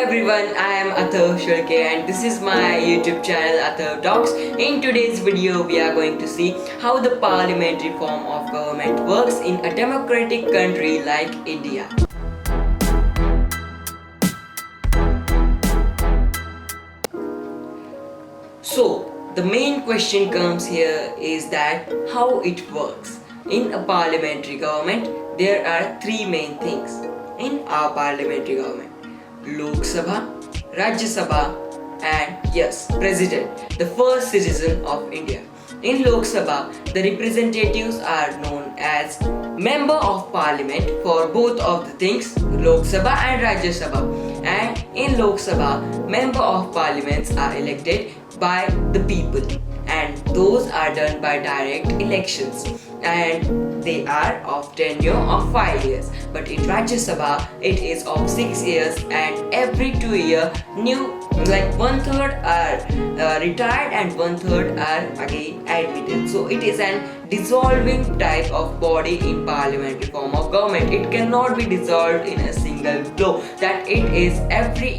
everyone, I am Athav Shulke and this is my YouTube channel Athav Talks. In today's video, we are going to see how the parliamentary form of government works in a democratic country like India. So, the main question comes here is that how it works. In a parliamentary government, there are three main things in our parliamentary government. Lok Sabha, Rajya Sabha and yes, President, the first citizen of India. In Lok Sabha, the representatives are known as Member of Parliament for both of the things, Lok Sabha and Rajya Sabha. And in Lok Sabha, Member of Parliaments are elected by the people and those are done by direct elections and they are of tenure of 5 years. But in Rajya Sabha, it is of 6 years and every 2 years new one third are retired and one third are again admitted. So it is an dissolving type of body in parliamentary form of government. It cannot be dissolved in a single blow. That it is every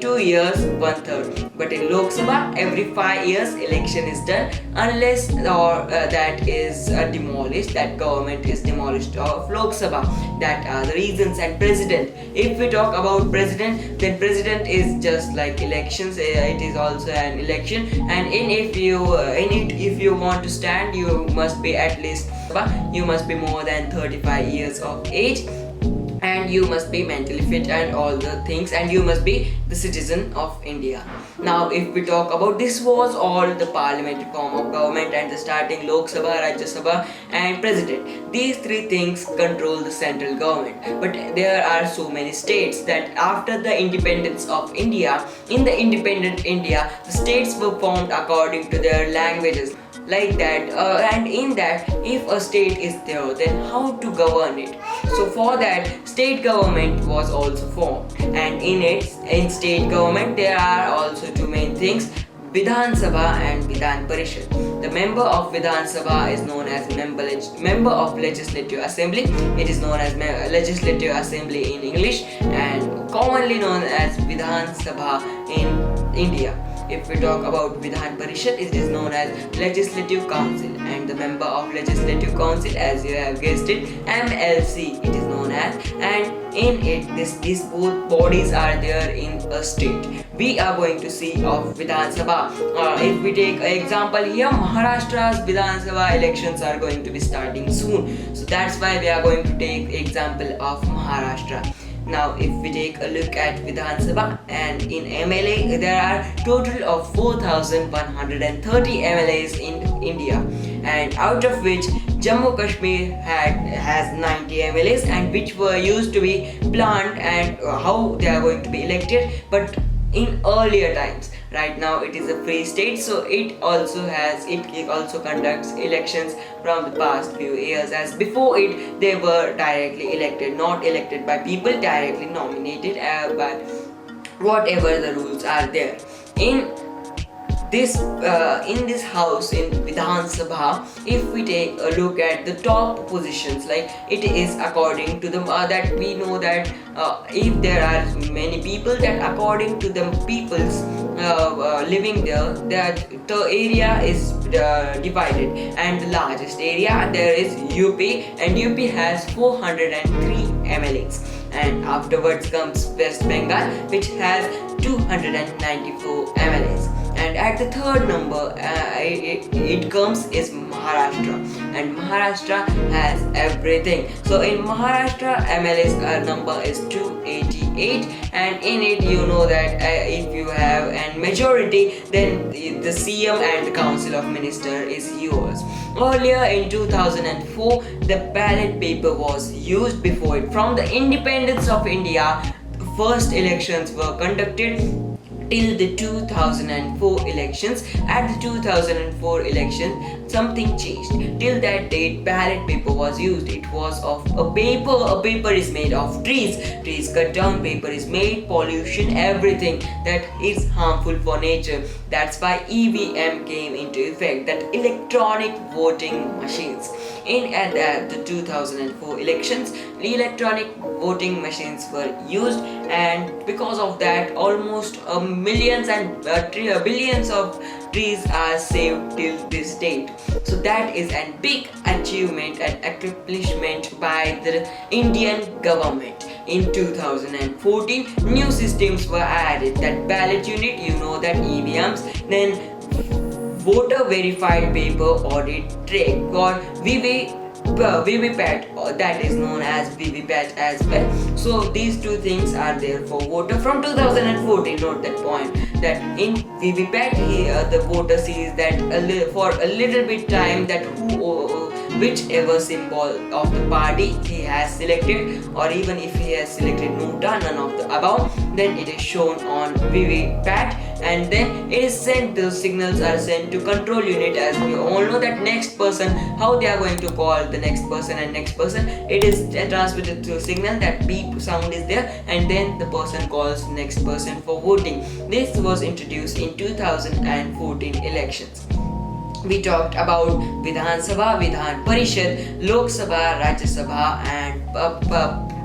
2 years one third. But in Lok Sabha, every 5 years election is done unless that is demolished. That government is demolished of Lok Sabha. That are the reasons. And president. If we talk about president, then president is just like elections. It is also an election, and if you want to stand, you must be at least more than 35 years of age. And you must be mentally fit and all the things, and you must be the citizen of India. Now if we talk about, this was all the parliamentary form of government and the starting Lok Sabha, Rajya Sabha and President. These three things control the central government. But there are so many states that after the independence of India, in the independent India, the states were formed according to their languages. Like that, and in that, if a state is there, then how to govern it? So for that, state government was also formed, and in state government there are also two main things: Vidhan Sabha and Parishad. The member of Vidhan Sabha is known as member of Legislative Assembly. It is known as Legislative Assembly in English and commonly known as Vidhan Sabha in India. If we talk about Vidhan Parishad, it is known as Legislative Council, and the member of Legislative Council, as you have guessed it, MLC it is known as, and in it these both bodies are there in a state. We are going to see of Vidhan Sabha. If we take an example here, Maharashtra's Vidhan Sabha elections are going to be starting soon, so that's why we are going to take example of Maharashtra. Now if we take a look at Vidhan Sabha, and in MLA there are total of 4,130 MLAs in India, and out of which Jammu Kashmir has 90 MLAs, and which were used to be planned and how they are going to be elected, but in earlier times. Right now it is a free state, so it also conducts elections from the past few years, as before it they were directly elected, not elected by people, directly nominated by whatever the rules are there. In this house, in Vidhan Sabha, if we take a look at the top positions, like it is according to the that we know that if there are many people, that according to the people's living there, that the area is divided, and the largest area there is UP, and UP has 403 MLAs, and afterwards comes West Bengal, which has 294 MLAs. And at the third number it comes is Maharashtra, and Maharashtra has everything. So in Maharashtra, MLA's number is 288, and in it you know that if you have a majority, then the CM and the Council of Ministers is yours. Earlier in 2004, the ballot paper was used before it. From the independence of India, the first elections were conducted till the 2004 elections. At the 2004 election, something changed. Till that date, ballot paper was used. It was of a paper. A paper is made of trees. Trees cut down, paper is made, pollution, everything that is harmful for nature. That's why EVM came into effect, that electronic voting machines. At the 2004 elections, electronic voting machines were used, and because of that, almost millions and billions of trees are saved till this date. So that is a big achievement and accomplishment by the Indian government. In 2014, new systems were added, that ballot unit, you know, that EVMs, then voter verified paper audit track, or VVPAT, or that is known as VVPAT as well. So these two things are there for voter from 2014. Note that point, that in VVPAT the voter sees that for a little bit time that whichever symbol of the party he has selected, or even if he has selected none of the above, then it is shown on VVPAT, and then it is sent, the signals are sent to control unit. As we all know that next person, how they are going to call the next person and next person, it is transmitted to a signal, that beep sound is there, and then the person calls next person for voting. This was introduced in 2014 elections. We talked about Vidhan Sabha, Vidhan Parishad, Lok Sabha, Rajya Sabha, and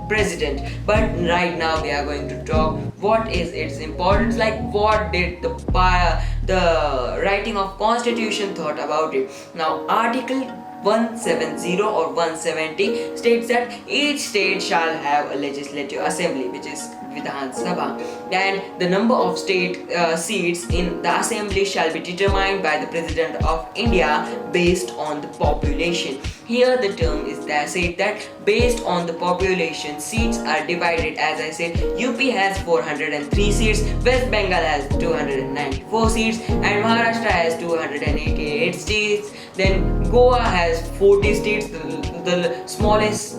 President. But right now we are going to talk what is its importance, like what did the writing of Constitution thought about it. Now, Article 170 or 170 states that each state shall have a legislative assembly, which is Vidhan Sabha, and the number of state seats in the assembly shall be determined by the President of India based on the population. Here the term is that said that based on the population, seats are divided. As I said, UP has 403 seats, West Bengal has 294 seats, and Maharashtra has 288 seats. Then Goa has 40 seats, the smallest.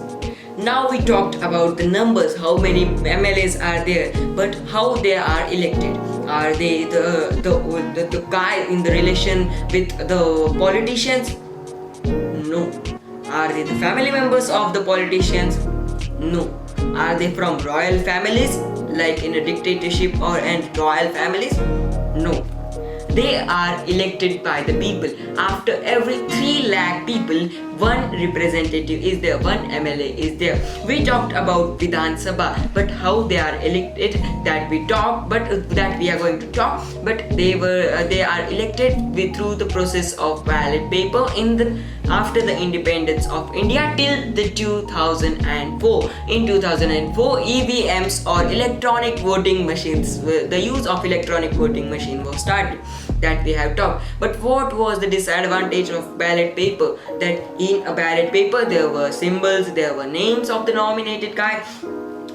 Now we talked about the numbers, how many MLAs are there, but how they are elected. Are they the guy in the relation with the politicians? No. Are they the family members of the politicians? No. Are they from royal families, like in a dictatorship or and royal families? No. They are elected by the people. After every 3 lakh people, one representative is there, one MLA is there. We talked about Vidhan Sabha, but how they are elected, that we talked, but that we are going to talk. But they are elected through the process of ballot paper after the independence of India till the 2004. In 2004, EVMs or electronic voting machines, the use of electronic voting machine was started, that we have talked. But what was the disadvantage of ballot paper? That in a ballot paper there were symbols, there were names of the nominated guy,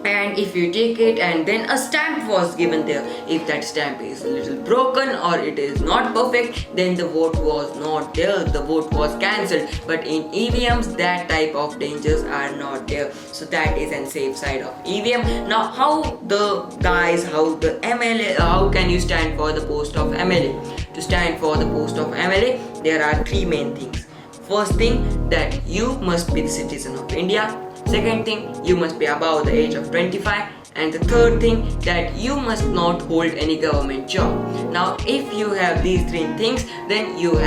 and if you take it and then a stamp was given there, if that stamp is a little broken or it is not perfect, then the vote was not there, the vote was cancelled. But in EVMs, that type of dangers are not there, so that is an safe side of EVM. Now, how the MLA, how can you stand for the post of MLA? To stand for the post of MLA, there are 3 main things. First thing, that you must be the citizen of India. Second thing, you must be above the age of 25. And the third thing, that you must not hold any government job. Now, if you have these 3 things, then you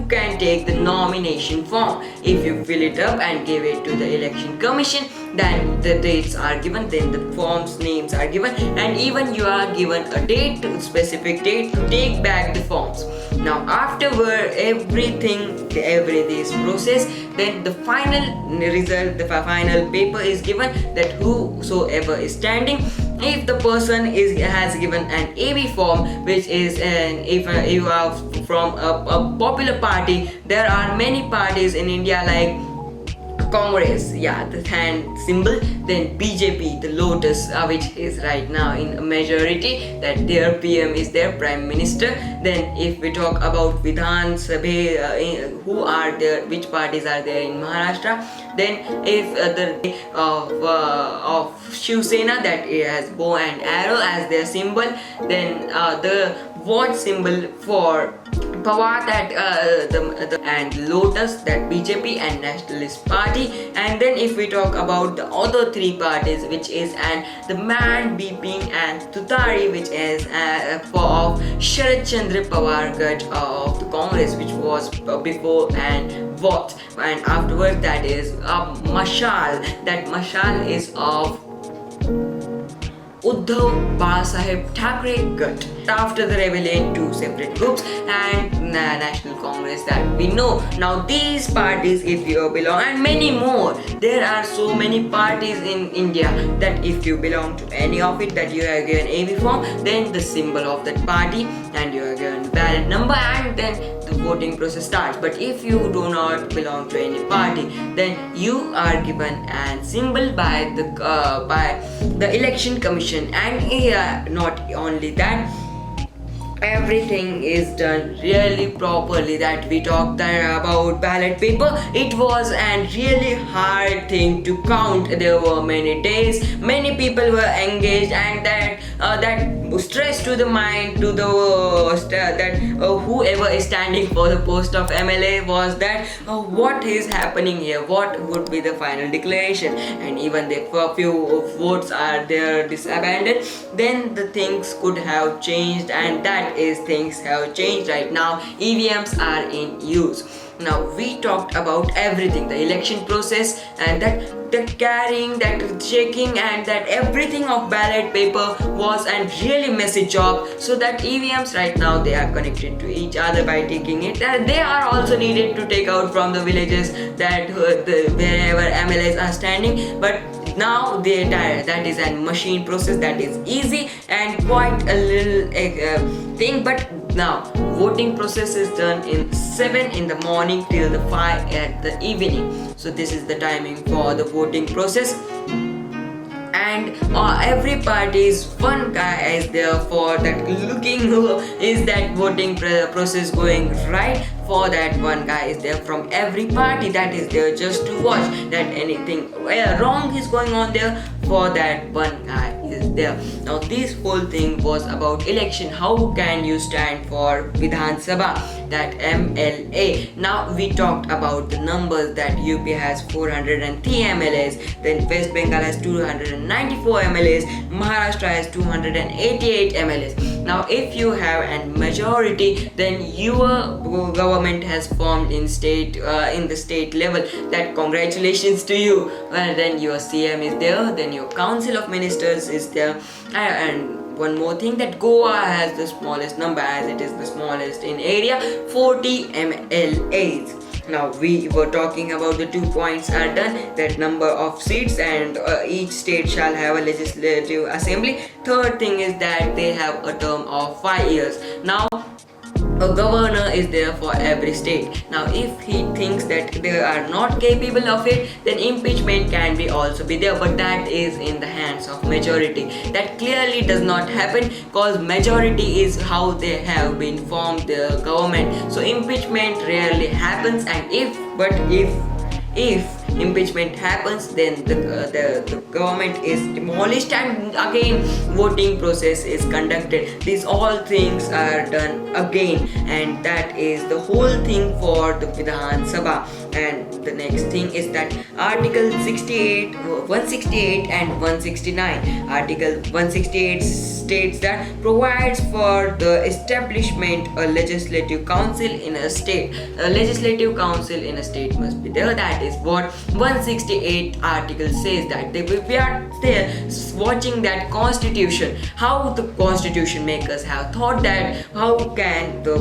can take the nomination form. If you fill it up and give it to the election commission, then the dates are given, then the forms names are given, and even you are given a specific date to take back the forms. Now, afterward, every this process, then the final result, the final paper is given, that whosoever is standing, if the person has given an AB form, which is if you are from a popular party, there are many parties in India like Congress, the hand symbol, then BJP, the lotus, which is right now in a majority, that their PM is their Prime Minister. Then if we talk about Vidhan Sabha, who are there, which parties are there in Maharashtra, then if of Shiv Sena, that it has bow and arrow as their symbol, then the watch symbol for Pawar, that and Lotus, that BJP and Nationalist Party. And then if we talk about the other 3 parties, which is the man beeping and Tutari, which is of Sharad Chandra Pawar of the Congress, which was before, and vote, and afterwards that is a mashal. That mashal is of Uddhav Balasaheb Thackeray Gut. After the rebellion, two separate groups and National Congress that we know. Now these parties, if you belong, and many more, there are so many parties in India that if you belong to any of it, that you are given AB form, then the symbol of that party, and you are given ballot number, and then the voting process starts. But if you do not belong to any party, then you are given a symbol by the election commission, and not only that, everything is done really properly. That we talked there about ballot paper, it was a really hard thing to count. There were many days, many people were engaged, and that stress to the mind to the whoever is standing for the post of MLA was that what is happening here, what would be the final declaration, and even if a few votes are there disabandoned, then the things could have changed, and that is things have changed. Right now EVMs are in use. Now we talked about everything, the election process, and that carrying, that checking, and that everything of ballot paper was a really messy job. So that EVMs right now, they are connected to each other by taking it, and they are also needed to take out from the villages that wherever MLAs are standing. But now that is a machine process that is easy and quite a little thing. But now voting process is done in 7 in the morning till the 5 at the evening. So this is the timing for the voting process, and every party's one guy is there for that, looking who is that voting process going right. For that, one guy is there from every party that is there just to watch that anything wrong is going on there. For that, one guy is there. Now this whole thing was about election. How can you stand for Vidhan Sabha, that MLA? Now we talked about the numbers, that UP has 403 MLAs, then West Bengal has 294 MLAs, Maharashtra has 288 MLAs. Now if you have a majority, then your government has formed in the state level. That congratulations to you. Well, then your CM is there, then your council of ministers is there, and one more thing, that Goa has the smallest number, as it is the smallest in area, 40 MLAs. Now we were talking about the 2 points are done, that number of seats, and each state shall have a legislative assembly. Third thing is that they have a term of 5 years. Now a governor is there for every state. Now if he thinks that they are not capable of it, then impeachment can be also be there, but that is in the hands of majority. That clearly does not happen, because majority is how they have been formed the government. So impeachment rarely happens, and if impeachment happens, then the government is demolished, and again voting process is conducted. These all things are done again, and that is the whole thing for the Vidhan Sabha. And the next thing is that Article 168 and 169. Article 168 states that provides for the establishment a legislative council in a state. A legislative council in a state must be there. That is what 168 article says, that we are there watching that constitution, how the constitution makers have thought that how can the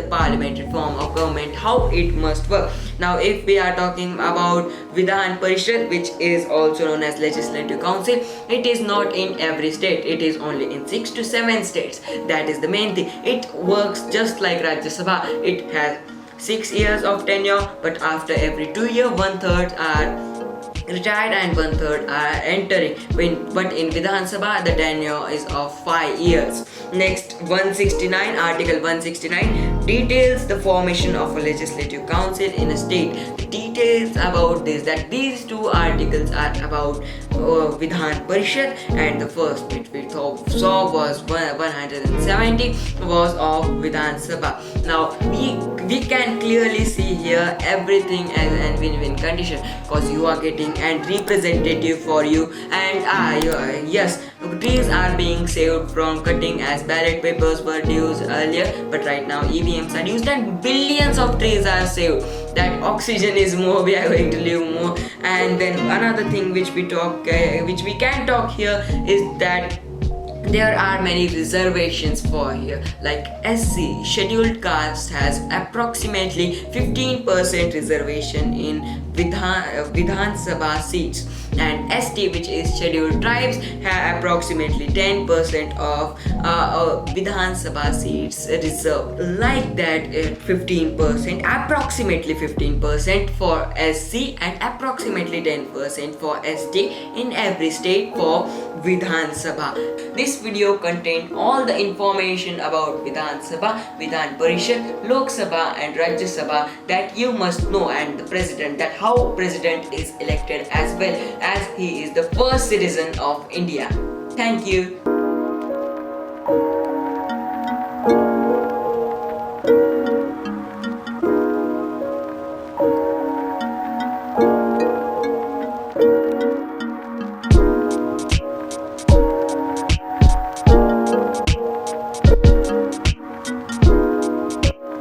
parliamentary form of government, how it must work. Now if we are talking about Vidhan Parishad, which is also known as legislative council, it is not in every state, it is only in 6 to 7 states. That is the main thing. It works just like Rajya Sabha. It has 6 years of tenure, but after every 2 years, 1/3 are retired and 1/3 are entering. But in Vidhan Sabha, the tenure is of 5 years. Next, 169, Article 169 details the formation of a legislative council in a state. The details about this, that these two articles are about Vidhan Parishad, and the first which we saw was 170 was of Vidhan Sabha. Now we can clearly see here everything as a win-win condition, because you are getting a representative for you, and yes, trees are being saved from cutting as ballot papers were used earlier, but right now EVMs are used and billions of trees are saved. That oxygen is more, we are going to live more. And then another thing which we can talk here is that there are many reservations for here, like SC scheduled caste has approximately 15% reservation in Vidhan Sabha seats, and ST, which is scheduled tribes, have approximately 10% of Vidhan Sabha seats reserved. Like that, 15%, approximately 15% for SC and approximately 10% for ST in every state for Vidhan Sabha. This video contained all the information about Vidhan Sabha, Vidhan Parishad, Lok Sabha and Rajya Sabha that you must know, and the president, that how president is elected as well as he is the first citizen of India. Thank you.